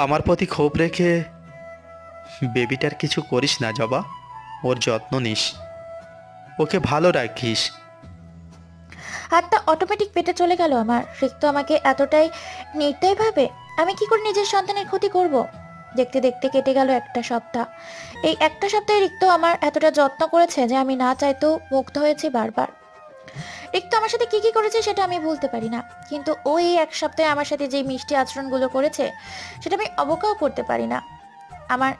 আমার প্রতি ক্ষোভ রেখে বেবিটার কিছু করিস না জবা। ওর যত্ন নিস, ওকে ভালো রাখিস। হাতটা অটোমেটিক পেটে চলে গেল আমার। রিক্ত আমাকে এতটাই নির্দয় ভাবে। আমি কি করে নিজের সন্তানের ক্ষতি করব? দেখতে দেখতে কেটে গেল একটা সপ্তাহ। এই একটা সপ্তাহে রিক্ত আমার এতটা যত্ন করেছে যে আমি না চাইতেও মুগ্ধ হয়েছি বারবার। রিক্ত আমার সাথে কি কি করেছে সেটা আমি ভুলতে পারি না, কিন্তু ওই এক সপ্তাহে আমার সাথে যে মিষ্টি আচরণগুলো করেছে সেটা আমি অবজ্ঞাও করতে পারি না। আমার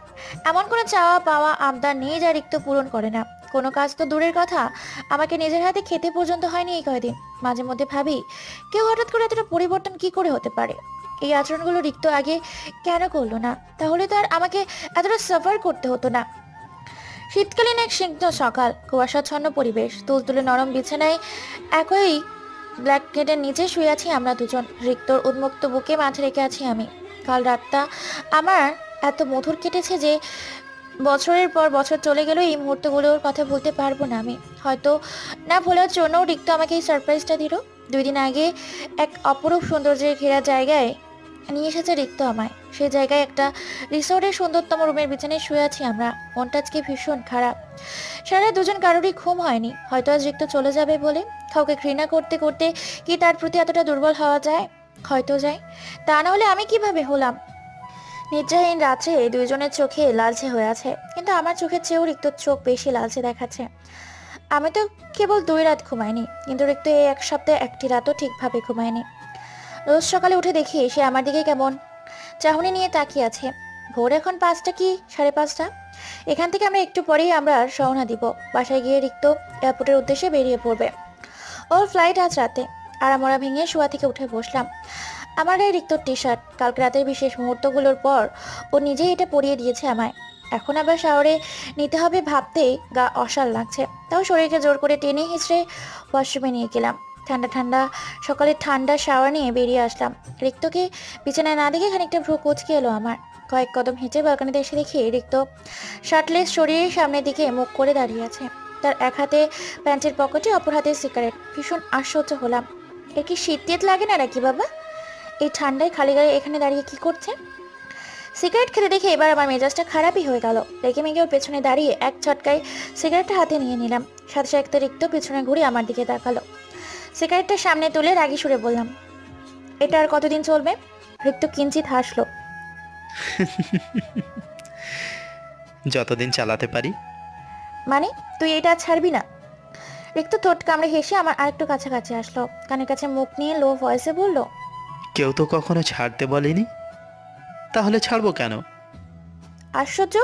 এমন কোনো চাওয়া পাওয়া আবদার নেই যা রিক্ত পূরণ করে না। কোনো কাজ তো দূরের কথা, আমাকে নিজের হাতে খেতে পর্যন্ত হয়নি এই কয়দিন। মাঝে মধ্যে ভাবি, কেউ হঠাৎ করে এতটা পরিবর্তন কি করে হতে পারে? এই আচরণগুলো রিক্ত আগে কেন করলো না? তাহলে তো আর আমাকে এতটা সাফার করতে হতো না। শীতকালীন এক সিগ্ধ সকাল, কুয়াশাচ্ছন্ন পরিবেশ, তুলতুলে নরম বিছানায় একই ব্ল্যাঙ্কেটের নিচে শুয়ে আছি আমরা দুজন। রিক্তর উন্মুক্ত বুকে মাথা রেখে আছি আমি। কাল রাতটা আমার এত মধুর কেটেছে যে বছরের পর বছর চলে গেলেও এই মুহূর্তগুলোর কথা ভুলতে পারবো না আমি। হয়তো না ভোলার জন্যও রিক্ত আমাকে এই সারপ্রাইজটা দিল। 2 দিন আগে এক অপরূপ সৌন্দর্যের ঘেরা জায়গায় নিয়ে এসেছে রিক্ত আমায়। সেই জায়গায় একটা রিসোর্টের সুন্দরতম রুমের বিছানায় শুয়ে আছি আমরা। মনটা আজকে ভীষণ খারাপ। সারা দুজন কারোরই ঘুম হয়নি। হয়তো আজ রিক্ত চলে যাবে বলে। কাউকে ঘৃণা করতে করতে কি তার প্রতি এতটা দুর্বল হওয়া যায়? হয়তো যায়। তা না হলে আমি কিভাবে হলাম? নিদ্রাহীন রাত্রে দুইজনের চোখে লালচে হয়ে আছে, কিন্তু আমার চোখের চেয়েও রিক্তর চোখ বেশি লালচে দেখাচ্ছে। আমি তো কেবল 2 রাত ঘুমাইনি, কিন্তু রিক্ত এই এক সপ্তাহে একটি রাতও ঠিকভাবে ঘুমায়নি। রোজ সকালে উঠে দেখি সে আমার দিকে কেমন চাহনি নিয়ে তাকিয়ে আছে। ভোর এখন 5টা কি 5:30। এখান থেকে আমরা একটু পরেই আমরা রওনা দিব। বাসায় গিয়ে রিক্ত এয়ারপোর্টের উদ্দেশ্যে বেরিয়ে পড়বে। ওর ফ্লাইট আজ রাতে। আড়ামোড়া ভেঙে শোয়া থেকে উঠে বসলাম। আমার এই রিক্তর টি শার্ট, কালকে রাতের বিশেষ মুহূর্তগুলোর পর ও নিজেই এটা পরিয়ে দিয়েছে আমায়। এখন আবার শাওয়ারে নিতে হবে ভাবতেই গা অসাড় লাগছে। তাও শরীরকে জোর করে টেনে হিঁচড়ে ওয়াশরুমে নিয়ে গেলাম। ঠান্ডা ঠান্ডা সকালে ঠান্ডা শাওয়ার নিয়ে বেরিয়ে আসলাম। রিক্তকে বিছানায় না দেখে খানিকটা ভ্রু কুঁচকে এলো আমার। কয়েক কদম হেঁটে ব্যালকনিতে এসে দেখি রিক্ত শার্টলেস শরীরের সামনের দিকে মুখ করে দাঁড়িয়ে আছে। তার এক হাতে প্যান্টের পকেটে, অপর হাতে সিগারেট। ভীষণ আশ্চর্য হলাম। এর কি শীত টিত লাগে না নাকি বাবা? এই ঠান্ডায় খালি গায়ে এখানে দাঁড়িয়ে কি করছে? সিগারেট খেতে দেখে এবার আমার মেজাজটা খারাপই হয়ে গেল। রেগে মেগে ওর পেছনে দাঁড়িয়ে এক ঝটকায় সিগারেটটা হাতে নিয়ে নিলাম। সাথে সাথে রিক্ত পিছনে ঘুরে আমার দিকে তাকালো। সিগারেটটা সামনে তুলে রাগি সুরে বললাম, এটা আর কতদিন চলবে? রিক্ত কিঞ্চিত হাসলো। যতদিন চালাতে পারি। মানে তুই এটা আর ছাড়বি না? রিক্ত ঠোঁট কামড়ে হেসে আমার আরেকটু কাছাকাছি আসলো। কানের কাছে মুখ নিয়ে লো ভয়েসে বলল, কেউ তো কখনো ছাড়তে বলেনি, তাহলে ছাড়বো কেন? আশ্চর্য,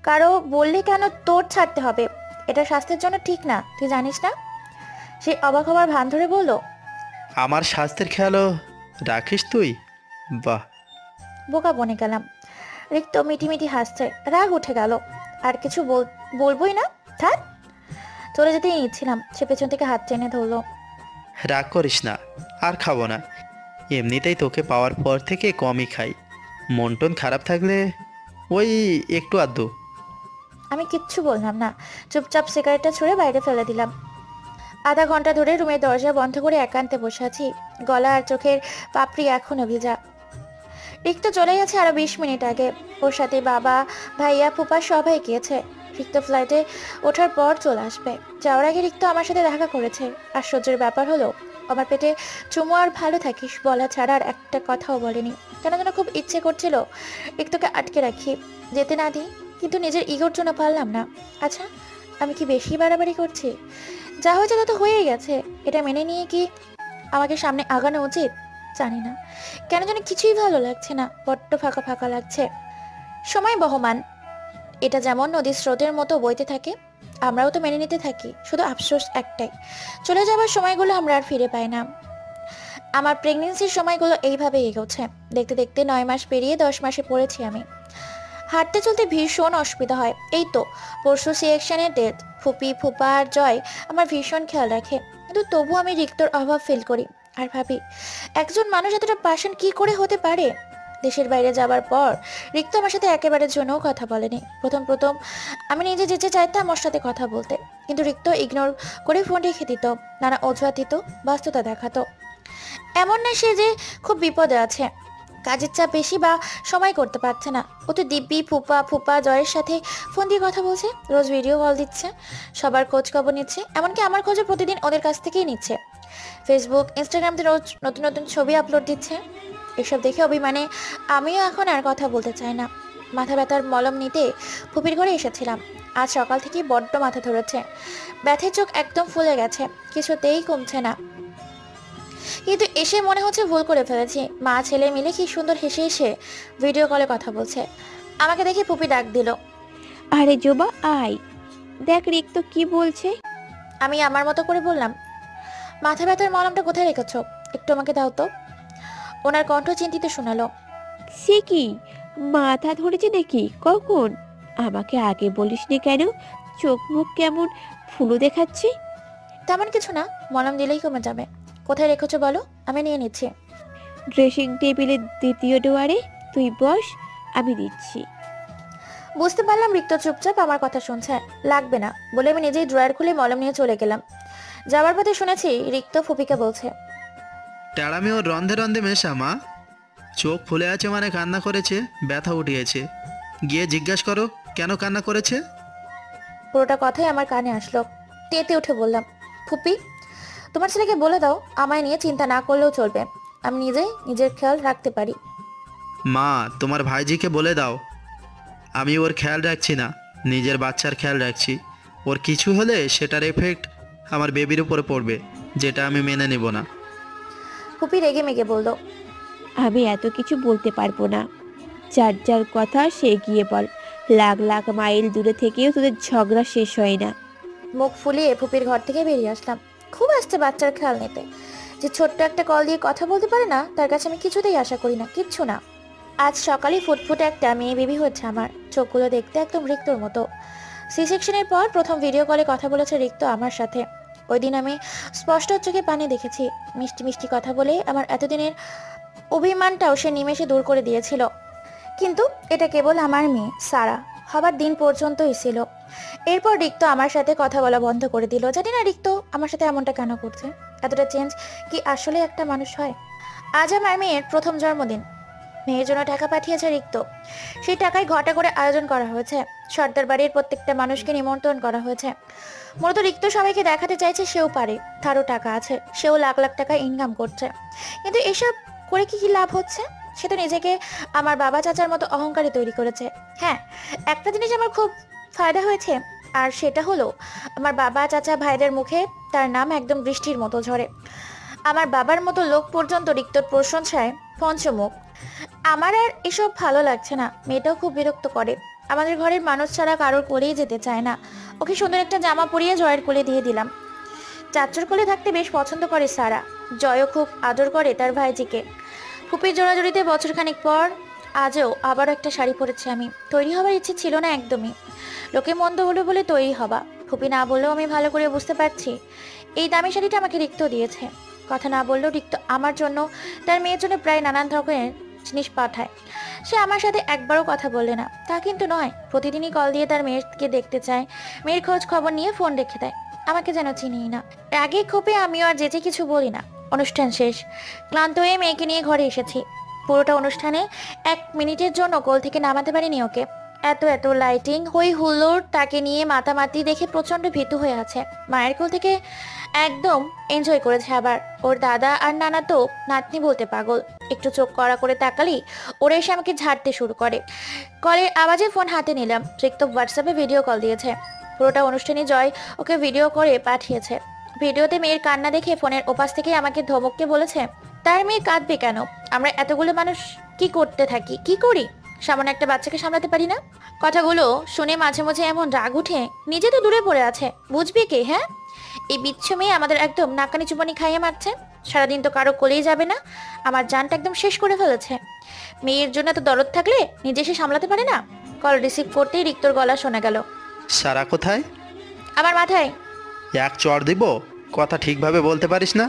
কারো বললে কেন তোর ছাড়তে হবে? এটা স্বাস্থ্যের জন্য ঠিক না, তুই জানিস না? সে অবাক হবার ভান ধরে বলল, আমার স্বাস্থ্যের খেয়ালও রাখিস তুই? বাহ। বোকা বনে গেলাম। রিক্ত মিটি হাসছে। রাগ উঠে গেল। আর কিছু বলবোই না। থাক। চলে যেতেই নিচ্ছিলাম, সে পেছন থেকে হাত টেনে ধরলো। রাগ করিস না, আর খাবো না। এমনিতেই তোকে পাওয়ার পর থেকে কমই খাই। মন টন খারাপ থাকলে ওই একটু আধটু। আমি কিচ্ছু বললাম না, চুপচাপ সিগারেটটা ছুঁড়ে বাইরে ফেলে দিলাম। আধা ঘন্টা ধরে রুমের দরজা বন্ধ করে একান্তে বসে আছি। গলা আর চোখের পাপড়ি এখনো ভিজা। রিক্ত চলে গেছে আরো 20 মিনিট আগে। ওর সাথে বাবা, ভাইয়া, ফুপা সবাই গিয়েছে। রিক্ত ফ্লাইটে ওঠার পর চলে আসবে। যাওয়ার আগে রিক্ত আমার সাথে দেখা করেছে। আশ্চর্যের ব্যাপার হলো, আমার পেটে চুমু আর ভালো থাকিস বলা ছাড়া আর একটা কথাও বলেনি। কেন যেন খুব ইচ্ছে করছিল রিক্তকে আটকে রাখি, যেতে না দিই, কিন্তু নিজের ইগোর জন্য পারলাম না। আচ্ছা, আমি কি বেশি বাড়াবাড়ি করছি? যা হয়েছে তা তো হয়েই গেছে। এটা মেনে নিয়ে কি আমাকে সামনে আগানো উচিত? জানি না, কেন যেন কিছুই ভালো লাগছে না। বড্ড ফাঁকা ফাঁকা লাগছে। সময় বহমান, এটা যেমন নদীর স্রোতের মতো বইতে থাকে, আমরাও তো মেনে নিতে থাকি। শুধু আফসোস একটাই, চলে যাবার সময়গুলো আমরা আর ফিরে পাই না। আমার প্রেগনেন্সির সময়গুলো এইভাবে এগোচ্ছে। দেখতে দেখতে 9 মাস পেরিয়ে 10 মাসে পড়েছি আমি। হাঁটতে চলতে ভীষণ অসুবিধা হয়। এই তো পরশু সিএকশনের ডেট। ফুপি, ফুপা আর জয় আমার ভীষণ খেয়াল রাখে, কিন্তু তবু আমি রিক্তর অভাব ফিল করি। আর ভাবি, একজন মানুষ এতটা পাষাণ কি করে হতে পারে? দেশের বাইরে যাবার পর রিক্ত আমার সাথে একেবারের জন্যও কথা বলেনি। প্রথম প্রথম আমি নিজে যেতে চাইতাম ওর সাথে কথা বলতে, কিন্তু রিক্ত ইগনোর করে ফোন রেখে দিত, নানা অজুহাত দিত, ব্যস্ততা দেখাতো। এমন না সে যে খুব বিপদে আছে, কাজের চাপ বেশি বা সময় করতে পারছে না। ও তো দিব্যি ফুপা ফুপা জয়ের সাথে ফোন দিয়ে কথা বলছে, রোজ ভিডিও কল দিচ্ছে, সবার খোঁজ খবর নিচ্ছে, এমনকি আমার খোঁজও প্রতিদিন ওদের কাছ থেকেই নিচ্ছে। ফেসবুক ইনস্টাগ্রামতে রোজ নতুন নতুন ছবি আপলোড দিচ্ছে। এসব দেখে অভিমানে আমিও এখন আর কথা বলতে চাই না। মাথা ব্যথার মলম নিতে ফুপির ঘরে এসেছিলাম। আজ সকাল থেকেই বড্ড মাথা ধরেছে, ব্যথার চোখ একদম ফুলে গেছে, কিছুতেই কমছে না। কিন্তু এসে মনে হচ্ছে ভুল করে ফেলেছি। মা ছেলে মিলে কি সুন্দর হেসে হেসে ভিডিও কলে কথা বলছে। আমাকে দেখে ফুপি ডাক দিল। আরে জোবা আয়, দেখ রিক্ত কি বলছে। আমি আমার মতো করে বললাম, মাথা ব্যথার মলমটা কোথায় রেখেছো, একটু আমাকে দাও তো। ওনার কণ্ঠ চিন্তিত শোনালো। সে কি, মাথা ধরেছে নাকি? কখন? আমাকে আগে বলিসনি কেন? চোখ মুখ কেমন ফুলো দেখাচ্ছে। তেমন কিছু না, মলম দিলেই কমে যাবে। কোথায় রেখেছো বলো, আমি নিয়ে নিচ্ছি। ড্রেসিং টেবিলের দ্বিতীয় ডোয়ারে, তুই বস, আমি দিচ্ছি। বুঝতে পারলাম রিক্ত চুপচাপ আমার কথা শুনছে। লাগবে না বলে আমি নিজেই ড্রয়ার খুলে মলম নিয়ে চলে গেলাম। যাওয়ার পথে শুনেছি রিক্ত ফুপিকে বলছে, ট্যাড়ামি ওর রন্ধে রন্ধে মেশা মা। চোখ ফুলে আছে মানে কান্না করেছে, ব্যথা উঠিয়েছে। গিয়ে জিজ্ঞাসা করো কেন কান্না করেছে। পুরোটা কথাই আমার কানে আসলো। তেতে উঠে বললাম, ফুপি তোমার ছেলেকে বলে দাও আমায় নিয়ে চিন্তা না করলেও চলবে, আমি নিজেই নিজের খেয়াল রাখতে পারি। মা তোমার ভাইজিকে বলে দাও আমি ওর খেয়াল রাখছি না, নিজের বাচ্চার খেয়াল রাখছি। ওর কিছু হলে সেটার এফেক্ট আমার বেবির উপরে পড়বে, যেটা আমি মেনে নেব না। ফুপি রেগে মেগে বলল, আমি এত কিছু বলতে পারবো না। যার যার কথা সে গিয়ে বল। লাখ লাখ মাইল দূরে থেকেও তোদের ঝগড়া শেষ হয় না। মুখ ফুলিয়ে ফুপির ঘর থেকে বেরিয়ে আসলাম। খুব আসছে বাচ্চার খেয়াল নিতে। যে ছোট্ট একটা কল দিয়ে কথা বলতে পারে না, তার কাছে আমি কিছুতেই আশা করি না, কিচ্ছু না। আজ সকালে ফুটফুটে একটা মেয়ে বেবি হচ্ছে আমার। চোখগুলো দেখতে একদম রিক্তর মতো। সি সেকশনের পর প্রথম ভিডিও কলে কথা বলেছে রিক্ত আমার সাথে। ওই দিন আমি স্পষ্ট চোখে পানি দেখেছি। মিষ্টি মিষ্টি কথা বলে আমার এতদিনের অভিমানটাও সে নিমেষে দূর করে দিয়েছিল। কিন্তু এটা কেবল আমার মেয়ে সারা হবার দিন পর্যন্তই ছিল। এরপর রিক্ত আমার সাথে কথা বলা বন্ধ করে দিল। জানি না রিক্ত আমার সাথে এমনটা কেন করছে। এতটা চেঞ্জ কি আসলে একটা মানুষ হয়? আজ আমার মেয়ের প্রথম জন্মদিন। মেয়ের জন্য টাকা পাঠিয়েছে রিক্ত। সেই টাকায় ঘটা করে আয়োজন করা হয়েছে। সর্দার বাড়ির প্রত্যেকটা মানুষকে নিমন্ত্রণ করা হয়েছে। মূলত রিক্ত সবাইকে দেখাতে চাইছে সেও পারে, তারও টাকা আছে, সেও লাখ লাখ টাকা ইনকাম করছে। কিন্তু এসব করে কি লাভ হচ্ছে? সে তো নিজেকে আমার বাবা চাচার মতো অহংকারী তৈরি করেছে। হ্যাঁ, একটা জিনিস আমার খুব ফায়দা হয়েছে, আর সেটা হলো আমার বাবা চাচা ভাইদের মুখে তার নাম একদম বৃষ্টির মতো ঝরে। আমার বাবার মতো লোক পর্যন্ত রিক্তর প্রশংসায় পঞ্চমুখ। আমার আর এসব ভালো লাগছে না। মেয়েটাও খুব বিরক্ত করে। আমাদের ঘরের মানুষ ছাড়া কারোর কোলেই যেতে চায় না। ওকে সুন্দর একটা জামা পরিয়ে জয়ের কোলে দিয়ে দিলাম। চাচুর কোলে থাকতে বেশ পছন্দ করে সারা। জয়ও খুব আদর করে তার ভাইজিকে। ফুপির জোড়াজুড়িতে বছরখানিক পর আজও আবার একটা শাড়ি পরেছি আমি। তৈরি হবার ইচ্ছে ছিল না একদমই। লোকে মন্দ হলো বলে তৈরি হবা। ফুপি না বললেও আমি ভালো করে বুঝতে পারছি এই দামি শাড়িটা আমাকে রিক্ত দিয়েছে। কথা না বললেও রিক্ত আমার জন্য, তার মেয়ের জন্য প্রায় নানান ধরনের জিনিস পাঠায়। সে আমার সাথে একবারও কথা বলে না তা কিন্তু নয়, প্রতিদিনই কল দিয়ে তার মেয়েকে দেখতে চায়। মেয়ের খোঁজ খবর নিয়ে ফোন রেখে দেয়। আমাকে যেন চিনিই না। আগে ক্ষোভে আমিও আর যেচে কিছু বলি না। অনুষ্ঠান শেষ। ক্লান্ত হয়ে মেয়েকে নিয়ে ঘরে এসেছি। পুরোটা অনুষ্ঠানে 1 মিনিটের জন্য কোল থেকে নামাতে পারিনি ওকে। এত এত লাইটিং, হই হুল্লোড়, তাকে নিয়ে মাতামাতি দেখে প্রচন্ড ভীতু হয়ে আছে। মায়ের কোল থেকে একদম এনজয় করেছে। আবার ওর দাদা আর নানা তো নাতনি বলতে পাগল। একটু চোখ কড়া করে তাকালেই ওরা এসে আমাকে ঝাড়তে শুরু করে। কলের আওয়াজে ফোন হাতে নিলাম। রিক্ত হোয়াটসঅ্যাপে ভিডিও কল দিয়েছে। পুরোটা অনুষ্ঠানে জয় ওকে ভিডিও করে পাঠিয়েছে। ভিডিওতে মেয়ের কান্না দেখে ফোনের ওপাশ থেকে আমাকে ধমককে বলেছে, তার মেয়ে কাঁদবে কেন? আমরা এতগুলো মানুষ কি করতে থাকি, কি করি? সামান্য একটা বাচ্চাকে সামলাতে পারি না? কথাগুলো শুনে মাঝে মাঝে এমন রাগ উঠে, নিজে তো দূরে পড়ে আছে, বুঝবি কে? হ্যাঁ, এই বিচ্ছু মেয়ে আমাদের একদম নাকানি চুপানি খাইয়ে মারছে। সারাদিন তো কারো কোলেই যাবে না। আমার জানটা একদম শেষ করে ফেলেছে। মেয়ের জন্য তো দরদ থাকলে নিজে সে সামলাতে পারে না। কল রিসিভ করতেই রিক্তর গলা শোনা গেল। সারা কোথায়? আমার মাথায়। এক চড় দিব, কথা ঠিকভাবে বলতে পারিস না?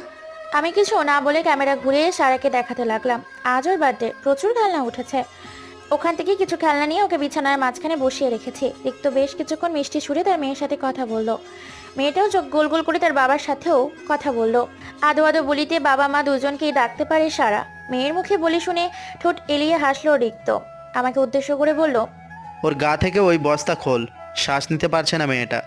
আমি কিছু না বলে ক্যামেরা ঘুরিয়ে সারাকে দেখাতে লাগলাম। আজ ওর বার্থডে, প্রচুর খেলনা উঠেছে। ওখান থেকে কিছু খেলনা নিয়ে ওকে বিছানার মাঝখানে বসিয়ে রেখেছি। রিক্ত বেশ কিছুক্ষণ মিষ্টি সুরে তার মেয়ের সাথে কথা বললো। মেয়েটাও চোখ গোল গোল করে তার বাবার সাথেও কথা বললো। আদো আদো বলিতে বাবা মা দুজনকেই ডাকতে পারে সারা। মেয়ের মুখে বলে শুনে ঠোঁট এলিয়ে হাসলো রিক্ত। আমাকে উদ্দেশ্য করে বলল, ওর গা থেকে ওই বস্তা খোল, শ্বাস নিতে পারছে না মেয়েটা।